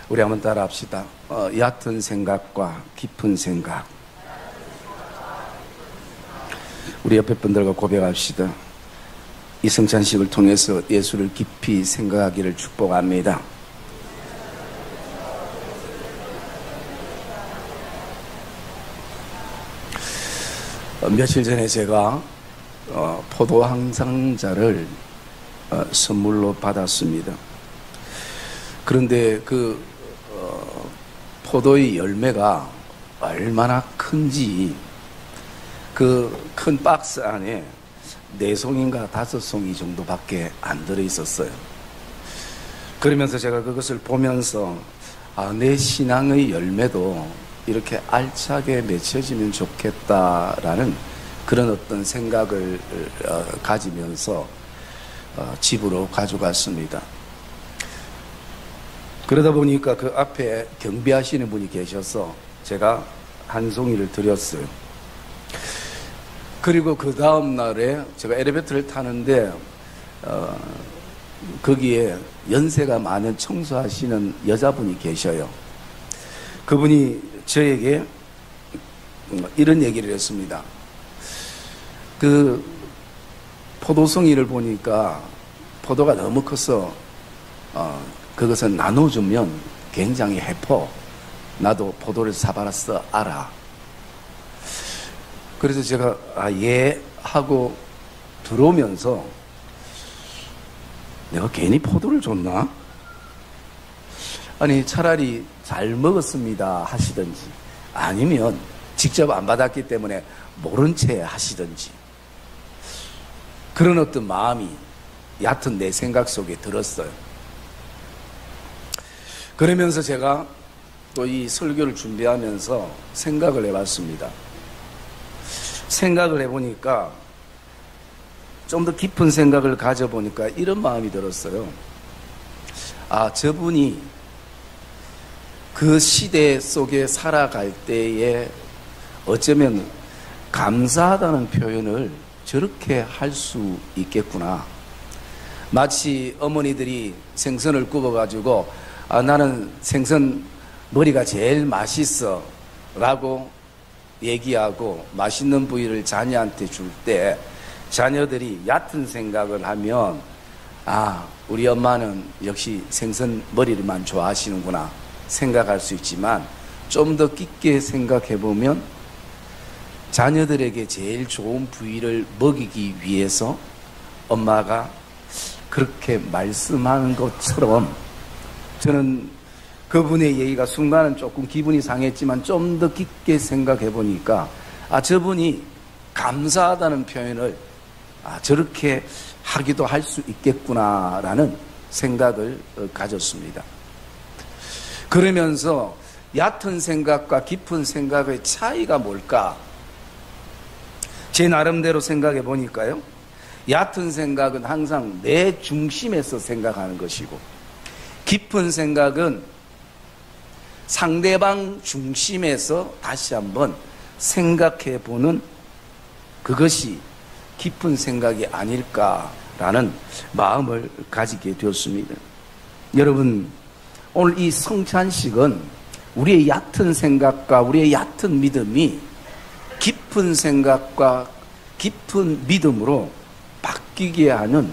우리 한번 따라 합시다. 얕은 생각과 깊은 생각. 우리 옆에 분들과 고백합시다. 이 성찬식을 통해서 예수를 깊이 생각하기를 축복합니다. 며칠 전에 제가 포도 한 상자를 선물로 받았습니다. 그런데 그 포도의 열매가 얼마나 큰지 그 큰 박스 안에 4송인가 5송이 정도밖에 안 들어있었어요. 그러면서 제가 그것을 보면서 내 신앙의 열매도 이렇게 알차게 맺혀지면 좋겠다라는 그런 어떤 생각을 가지면서 집으로 가져갔습니다. 그러다 보니까 그 앞에 경비하시는 분이 계셔서 제가 한 송이를 드렸어요. 그리고 그 다음 날에 제가 엘리베이터를 타는데 거기에 연세가 많은 청소하시는 여자분이 계셔요. 그분이 저에게 이런 얘기를 했습니다. 그 포도송이를 보니까 포도가 너무 커서 그것을 나눠주면 굉장히 해퍼. 나도 포도를 사발았어 알아. 그래서 제가 예 하고 들어오면서 내가 괜히 포도를 줬나? 아니 차라리 잘 먹었습니다 하시든지 아니면 직접 안 받았기 때문에 모른 채 하시든지 그런 어떤 마음이 얕은 내 생각 속에 들었어요. 그러면서 제가 또 이 설교를 준비하면서 생각을 해봤습니다. 생각을 해보니까 좀 더 깊은 생각을 가져보니까 이런 마음이 들었어요. 저분이 그 시대 속에 살아갈 때에 어쩌면 감사하다는 표현을 저렇게 할 수 있겠구나. 마치 어머니들이 생선을 굽어가지고 나는 생선 머리가 제일 맛있어 라고 얘기하고 맛있는 부위를 자녀한테 줄 때 자녀들이 얕은 생각을 하면 우리 엄마는 역시 생선 머리만 좋아하시는구나 생각할 수 있지만 좀 더 깊게 생각해 보면 자녀들에게 제일 좋은 부위를 먹이기 위해서 엄마가 그렇게 말씀하는 것처럼 저는 그분의 얘기가 순간은 조금 기분이 상했지만 좀 더 깊게 생각해 보니까 저분이 감사하다는 표현을 저렇게 하기도 할 수 있겠구나라는 생각을 가졌습니다. 그러면서 얕은 생각과 깊은 생각의 차이가 뭘까? 제 나름대로 생각해 보니까요. 얕은 생각은 항상 내 중심에서 생각하는 것이고 깊은 생각은 상대방 중심에서 다시 한번 생각해 보는 그것이 깊은 생각이 아닐까라는 마음을 가지게 되었습니다. 여러분, 오늘 이 성찬식은 우리의 얕은 생각과 우리의 얕은 믿음이 깊은 생각과 깊은 믿음으로 바뀌게 하는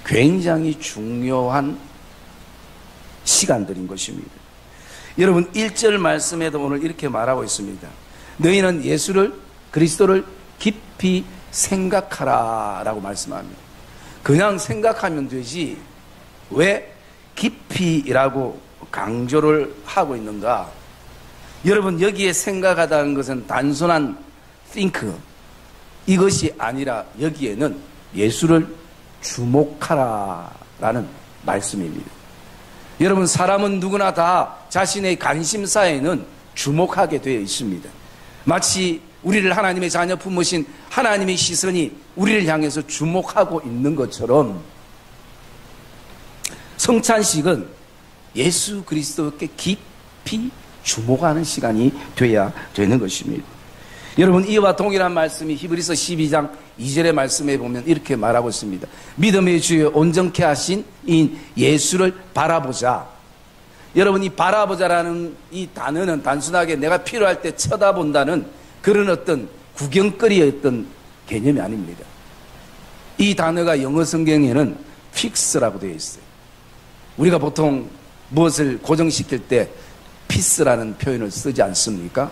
굉장히 중요한 시간들인 것입니다. 여러분 1절 말씀에도 오늘 이렇게 말하고 있습니다. 너희는 예수를 그리스도를 깊이 생각하라 라고 말씀합니다. 그냥 생각하면 되지 왜 깊이라고 강조를 하고 있는가? 여러분 여기에 생각하다는 것은 단순한 think 이것이 아니라 여기에는 예수를 주목하라 라는 말씀입니다. 여러분 사람은 누구나 다 자신의 관심사에는 주목하게 되어 있습니다. 마치 우리를 하나님의 자녀 품으신 하나님의 시선이 우리를 향해서 주목하고 있는 것처럼 성찬식은 예수 그리스도께 깊이 주목하는 시간이 돼야 되는 것입니다. 여러분 이와 동일한 말씀이 히브리서 12장 2절의 말씀에 보면 이렇게 말하고 있습니다. 믿음의 주여 온전케 하신 이 예수를 바라보자. 여러분, 이 바라보자라는 이 단어는 단순하게 내가 필요할 때 쳐다본다는 그런 어떤 구경거리의 어떤 개념이 아닙니다. 이 단어가 영어 성경에는 fix라고 되어 있어요. 우리가 보통 무엇을 고정시킬 때 피스라는 표현을 쓰지 않습니까?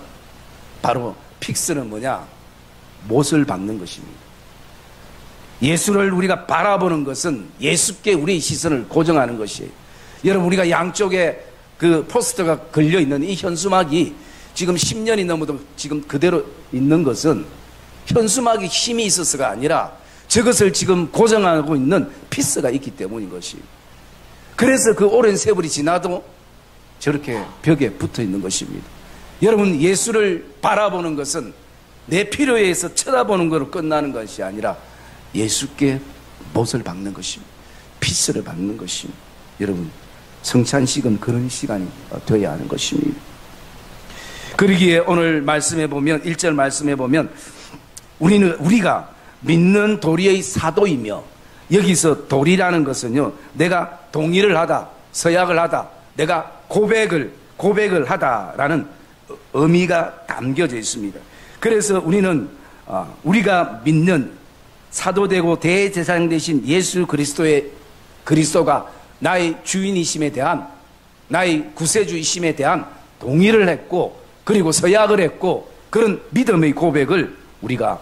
바로 픽스는 뭐냐? 못을 박는 것입니다. 예수를 우리가 바라보는 것은 예수께 우리의 시선을 고정하는 것이에요. 여러분, 우리가 양쪽에 그 포스터가 걸려있는 이 현수막이 지금 10년이 넘어도 지금 그대로 있는 것은 현수막이 힘이 있어서가 아니라 저것을 지금 고정하고 있는 피스가 있기 때문인 것이에요. 그래서 그 오랜 세월이 지나도 저렇게 벽에 붙어 있는 것입니다. 여러분, 예수를 바라보는 것은 내 필요에 의해서 쳐다보는 것으로 끝나는 것이 아니라 예수께 못을 박는 것입니다. 피스를 박는 것입니다. 여러분, 성찬식은 그런 시간이 되어야 하는 것입니다. 그러기에 오늘 말씀해 보면 1절 말씀해 보면 우리가 믿는 도리의 사도이며, 여기서 도리라는 것은요, 내가 동의를 하다, 서약을 하다, 내가 고백을 하다라는 의미가 담겨져 있습니다. 그래서 우리는 우리가 믿는 사도되고 대제사장 되신 예수 그리스도가 나의 주인이심에 대한, 나의 구세주이심에 대한 동의를 했고, 그리고 서약을 했고, 그런 믿음의 고백을 우리가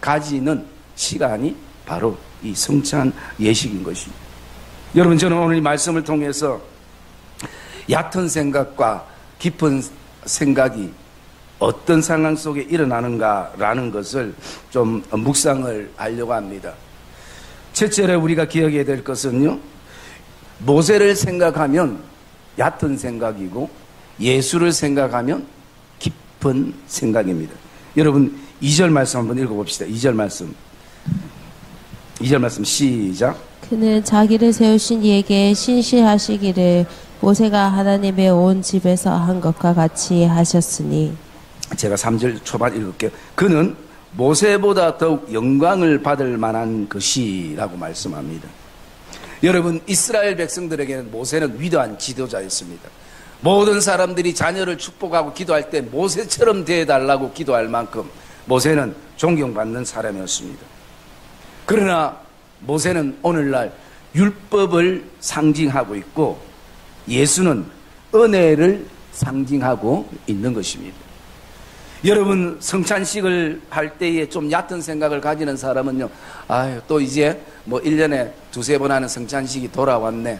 가지는 시간이 바로 이 성찬 예식인 것입니다. 여러분, 저는 오늘 이 말씀을 통해서 얕은 생각과 깊은 생각이 어떤 상황 속에 일어나는가라는 것을 좀 묵상을 하려고 합니다. 첫째로 우리가 기억해야 될 것은요, 모세를 생각하면 얕은 생각이고 예수를 생각하면 깊은 생각입니다. 여러분, 2절 말씀 한번 읽어봅시다. 2절 말씀 시작. 그는 자기를 세우신 이에게 신실하시기를 모세가 하나님의 온 집에서 한 것과 같이 하셨으니. 제가 3절 초반 읽을게요. 그는 모세보다 더욱 영광을 받을 만한 것이라고 말씀합니다. 여러분, 이스라엘 백성들에게는 모세는 위대한 지도자였습니다. 모든 사람들이 자녀를 축복하고 기도할 때 모세처럼 되어달라고 기도할 만큼 모세는 존경받는 사람이었습니다. 그러나 모세는 오늘날 율법을 상징하고 있고 예수는 은혜를 상징하고 있는 것입니다. 여러분, 성찬식을 할 때에 좀 얕은 생각을 가지는 사람은요, 아유, 또 이제 뭐 1년에 두세 번 하는 성찬식이 돌아왔네.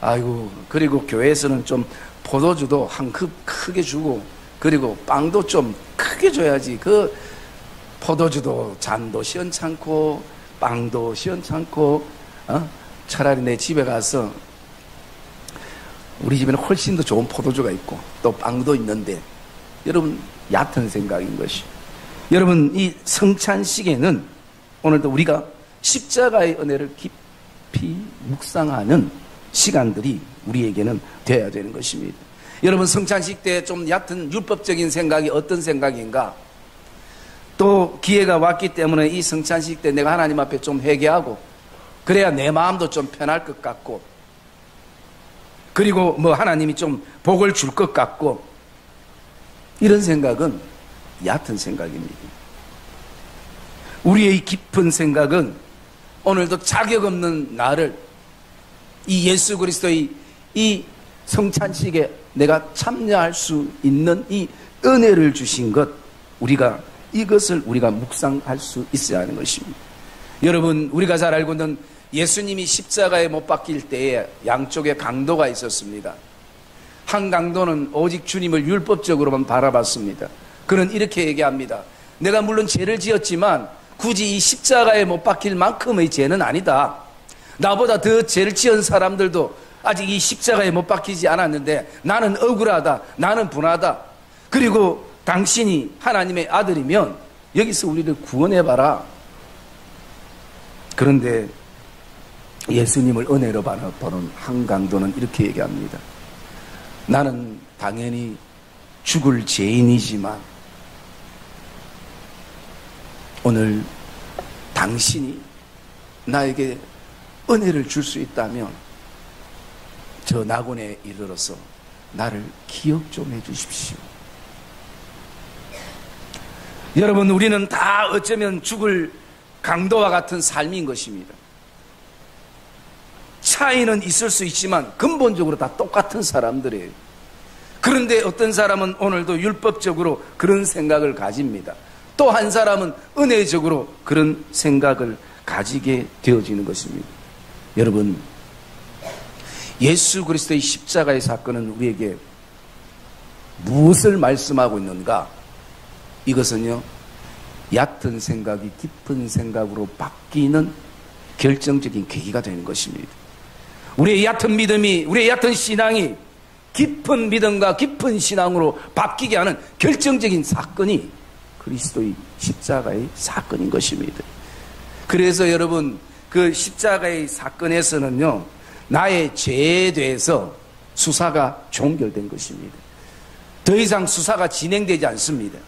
아이고, 그리고 교회에서는 좀 포도주도 한 컵 크게 주고, 그리고 빵도 좀 크게 줘야지. 그 포도주도 잔도 시원찮고 빵도 시원찮고, 차라리 내 집에 가서, 우리 집에는 훨씬 더 좋은 포도주가 있고 또 빵도 있는데, 여러분, 얕은 생각인 것이. 여러분, 이 성찬식에는 오늘도 우리가 십자가의 은혜를 깊이 묵상하는 시간들이 우리에게는 되어야 되는 것입니다. 여러분, 성찬식 때 좀 얕은 율법적인 생각이 어떤 생각인가? 또 기회가 왔기 때문에 이 성찬식 때 내가 하나님 앞에 좀 회개하고, 그래야 내 마음도 좀 편할 것 같고, 그리고 뭐 하나님이 좀 복을 줄 것 같고, 이런 생각은 얕은 생각입니다. 우리의 깊은 생각은 오늘도 자격 없는 나를 이 예수 그리스도의 이 성찬식에 내가 참여할 수 있는 이 은혜를 주신 것, 이것을 우리가 묵상할 수 있어야 하는 것입니다. 여러분, 우리가 잘 알고 있는 예수님이 십자가에 못 박힐 때에 양쪽에 강도가 있었습니다. 한 강도는 오직 주님을 율법적으로만 바라봤습니다. 그는 이렇게 얘기합니다. 내가 물론 죄를 지었지만 굳이 이 십자가에 못 박힐 만큼의 죄는 아니다. 나보다 더 죄를 지은 사람들도 아직 이 십자가에 못 박히지 않았는데 나는 억울하다, 나는 분하다. 그리고 당신이 하나님의 아들이면 여기서 우리를 구원해봐라. 그런데 예수님을 은혜로 바라보는 한 강도는 이렇게 얘기합니다. 나는 당연히 죽을 죄인이지만 오늘 당신이 나에게 은혜를 줄 수 있다면 저 낙원에 이르러서 나를 기억 좀 해주십시오. 여러분, 우리는 다 어쩌면 죽을 강도와 같은 삶인 것입니다. 차이는 있을 수 있지만 근본적으로 다 똑같은 사람들이에요. 그런데 어떤 사람은 오늘도 율법적으로 그런 생각을 가집니다. 또 한 사람은 은혜적으로 그런 생각을 가지게 되어지는 것입니다. 여러분, 예수 그리스도의 십자가의 사건은 우리에게 무엇을 말씀하고 있는가? 이것은요, 얕은 생각이 깊은 생각으로 바뀌는 결정적인 계기가 되는 것입니다. 우리의 얕은 믿음이, 우리의 얕은 신앙이 깊은 믿음과 깊은 신앙으로 바뀌게 하는 결정적인 사건이 그리스도의 십자가의 사건인 것입니다. 그래서 여러분, 그 십자가의 사건에서는요, 나의 죄에 대해서 수사가 종결된 것입니다. 더 이상 수사가 진행되지 않습니다.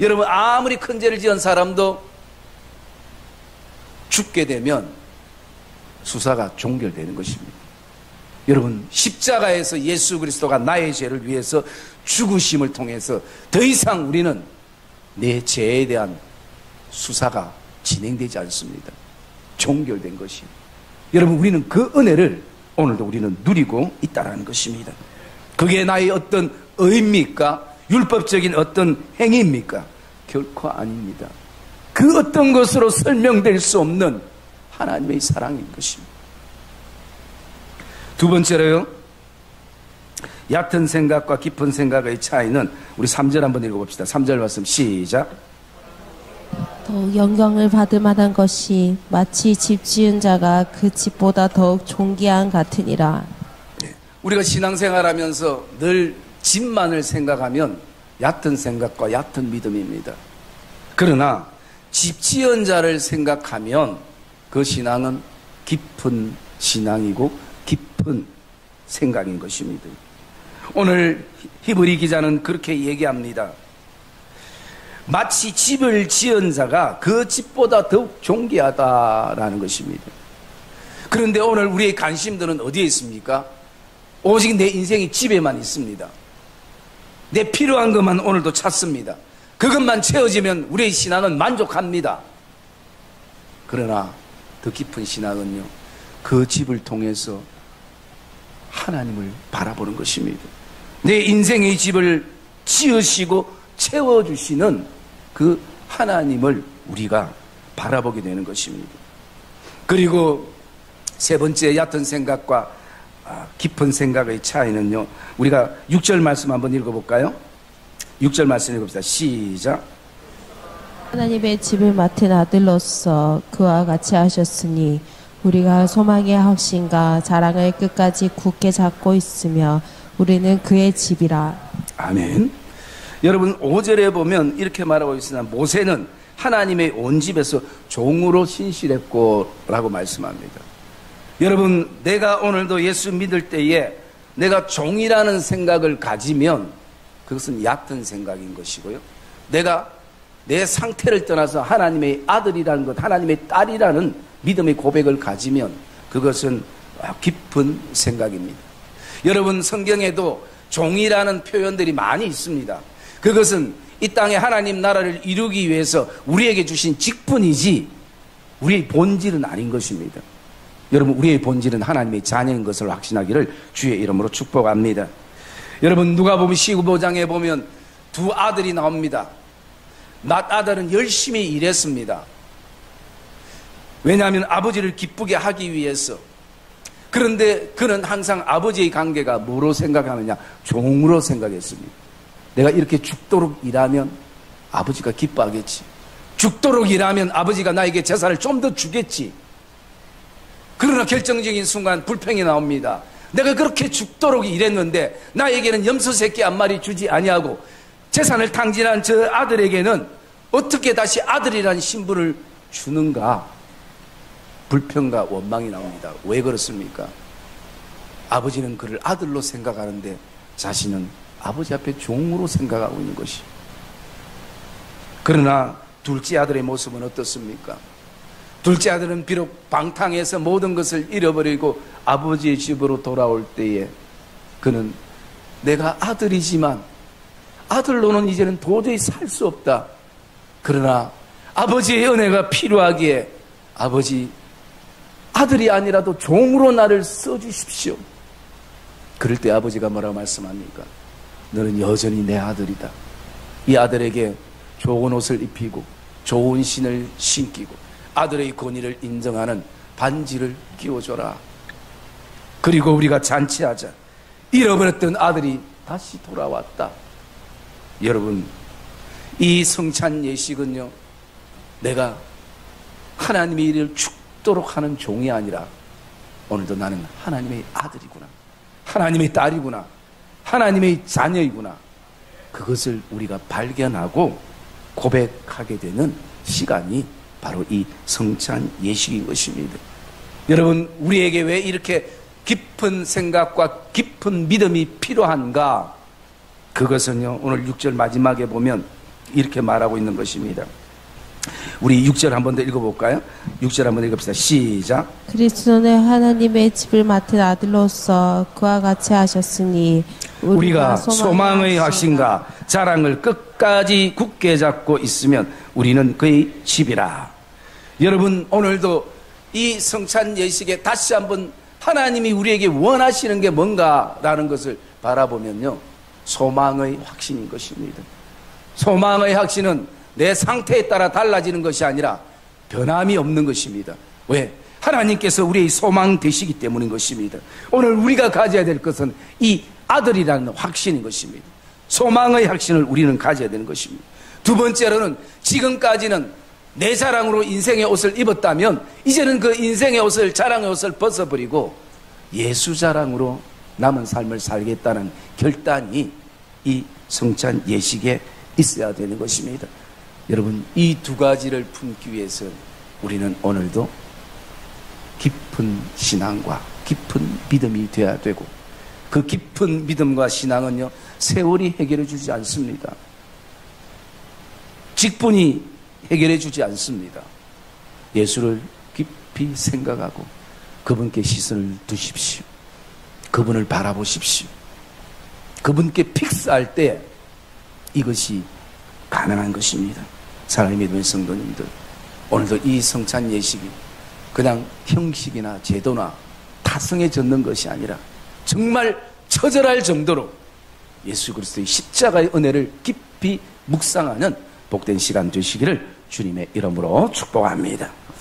여러분, 아무리 큰 죄를 지은 사람도 죽게 되면 수사가 종결되는 것입니다. 여러분, 십자가에서 예수 그리스도가 나의 죄를 위해서 죽으심을 통해서 더 이상 우리는 내 죄에 대한 수사가 진행되지 않습니다. 종결된 것입니다. 여러분, 우리는 그 은혜를 오늘도 우리는 누리고 있다는 것입니다. 그게 나의 어떤 의입니까? 율법적인 어떤 행위입니까? 결코 아닙니다. 그 어떤 것으로 설명될 수 없는 하나님의 사랑인 것입니다. 두 번째로요, 얕은 생각과 깊은 생각의 차이는 우리 3절 한번 읽어봅시다. 3절 말씀 시작. 더욱 영광을 받을 만한 것이 마치 집 지은 자가 그 집보다 더욱 존귀한 같으니라. 우리가 신앙생활하면서 늘 집만을 생각하면 얕은 생각과 얕은 믿음입니다. 그러나 집 지은 자를 생각하면 그 신앙은 깊은 신앙이고 깊은 생각인 것입니다. 오늘 히브리 기자는 그렇게 얘기합니다. 마치 집을 지은 자가 그 집보다 더욱 존귀하다라는 것입니다. 그런데 오늘 우리의 관심들은 어디에 있습니까? 오직 내 인생이 집에만 있습니다. 내 필요한 것만 오늘도 찾습니다. 그것만 채워지면 우리의 신앙은 만족합니다. 그러나 더 깊은 신앙은요, 그 집을 통해서 하나님을 바라보는 것입니다. 내 인생의 집을 지으시고 채워주시는 그 하나님을 우리가 바라보게 되는 것입니다. 그리고 세 번째 얕은 생각과 깊은 생각의 차이는요, 우리가 6절 말씀 한번 읽어볼까요? 6절 말씀 읽어봅시다. 시작. 하나님의 집을 맡은 아들로서 그와 같이 하셨으니 우리가 소망의 확신과 자랑을 끝까지 굳게 잡고 있으며 우리는 그의 집이라. 아멘. 여러분, 5절에 보면 이렇게 말하고 있으나 모세는 하나님의 온 집에서 종으로 신실했고 라고 말씀합니다. 여러분, 내가 오늘도 예수 믿을 때에 내가 종이라는 생각을 가지면 그것은 얕은 생각인 것이고요, 내가 내 상태를 떠나서 하나님의 아들이라는 것, 하나님의 딸이라는 믿음의 고백을 가지면 그것은 깊은 생각입니다. 여러분, 성경에도 종이라는 표현들이 많이 있습니다. 그것은 이 땅에 하나님 나라를 이루기 위해서 우리에게 주신 직분이지 우리의 본질은 아닌 것입니다. 여러분, 우리의 본질은 하나님의 자녀인 것을 확신하기를 주의 이름으로 축복합니다. 여러분, 누가복음 15장에 보면 두 아들이 나옵니다. 맏 아들은 열심히 일했습니다. 왜냐하면 아버지를 기쁘게 하기 위해서. 그런데 그는 항상 아버지의 관계가 뭐로 생각하느냐? 종으로 생각했습니다. 내가 이렇게 죽도록 일하면 아버지가 기뻐하겠지. 죽도록 일하면 아버지가 나에게 재산을 좀 더 주겠지. 그러나 결정적인 순간 불평이 나옵니다. 내가 그렇게 죽도록 일했는데 나에게는 염소 새끼 한 마리 주지 아니하고 재산을 탕진한 저 아들에게는 어떻게 다시 아들이라는 신분을 주는가? 불평과 원망이 나옵니다. 왜 그렇습니까? 아버지는 그를 아들로 생각하는데 자신은 아버지 앞에 종으로 생각하고 있는 것이. 그러나 둘째 아들의 모습은 어떻습니까? 둘째 아들은 비록 방탕해서 모든 것을 잃어버리고 아버지의 집으로 돌아올 때에 그는 내가 아들이지만 아들로는 이제는 도저히 살 수 없다. 그러나 아버지의 은혜가 필요하기에 아버지, 아들이 아니라도 종으로 나를 써주십시오. 그럴 때 아버지가 뭐라고 말씀합니까? 너는 여전히 내 아들이다. 이 아들에게 좋은 옷을 입히고 좋은 신을 신기고 아들의 권위를 인정하는 반지를 끼워줘라. 그리고 우리가 잔치하자. 잃어버렸던 아들이 다시 돌아왔다. 여러분, 이 성찬 예식은요, 내가 하나님의 일을 죽도록 하는 종이 아니라 오늘도 나는 하나님의 아들이구나, 하나님의 딸이구나, 하나님의 자녀이구나, 그것을 우리가 발견하고 고백하게 되는 시간이 바로 이 성찬 예식인 것입니다. 여러분, 우리에게 왜 이렇게 깊은 생각과 깊은 믿음이 필요한가? 그것은요, 오늘 6절 마지막에 보면 이렇게 말하고 있는 것입니다. 우리 6절 한 번 더 읽어볼까요? 6절 한번 읽읍시다. 시작. 그리스도는 하나님의 집을 맡은 아들로서 그와 같이 하셨으니 우리가 소망의 확신과 자랑을 끝까지 굳게 잡고 있으면 우리는 그의 집이라. 여러분, 오늘도 이 성찬 예식에 다시 한번 하나님이 우리에게 원하시는 게 뭔가라는 것을 바라보면요, 소망의 확신인 것입니다. 소망의 확신은 내 상태에 따라 달라지는 것이 아니라 변함이 없는 것입니다. 왜? 하나님께서 우리의 소망 되시기 때문인 것입니다. 오늘 우리가 가져야 될 것은 이 아들이라는 확신인 것입니다. 소망의 확신을 우리는 가져야 되는 것입니다. 두 번째로는 지금까지는 내 자랑으로 인생의 옷을 입었다면 이제는 그 인생의 옷을, 자랑의 옷을 벗어버리고 예수 자랑으로 남은 삶을 살겠다는 결단이 이 성찬 예식에 있어야 되는 것입니다. 여러분, 이 두 가지를 품기 위해서 우리는 오늘도 깊은 신앙과 깊은 믿음이 되어야 되고, 그 깊은 믿음과 신앙은요, 세월이 해결해 주지 않습니다. 직분이 해결해 주지 않습니다. 예수를 깊이 생각하고 그분께 시선을 두십시오. 그분을 바라보십시오. 그분께 픽스할 때 이것이 가능한 것입니다. 사랑의 믿음의 성도님들, 오늘도 이 성찬 예식이 그냥 형식이나 제도나 타성에 젖는 것이 아니라 정말 처절할 정도로 예수 그리스도의 십자가의 은혜를 깊이 묵상하는 복된 시간 되시기를 주님의 이름으로 축복합니다.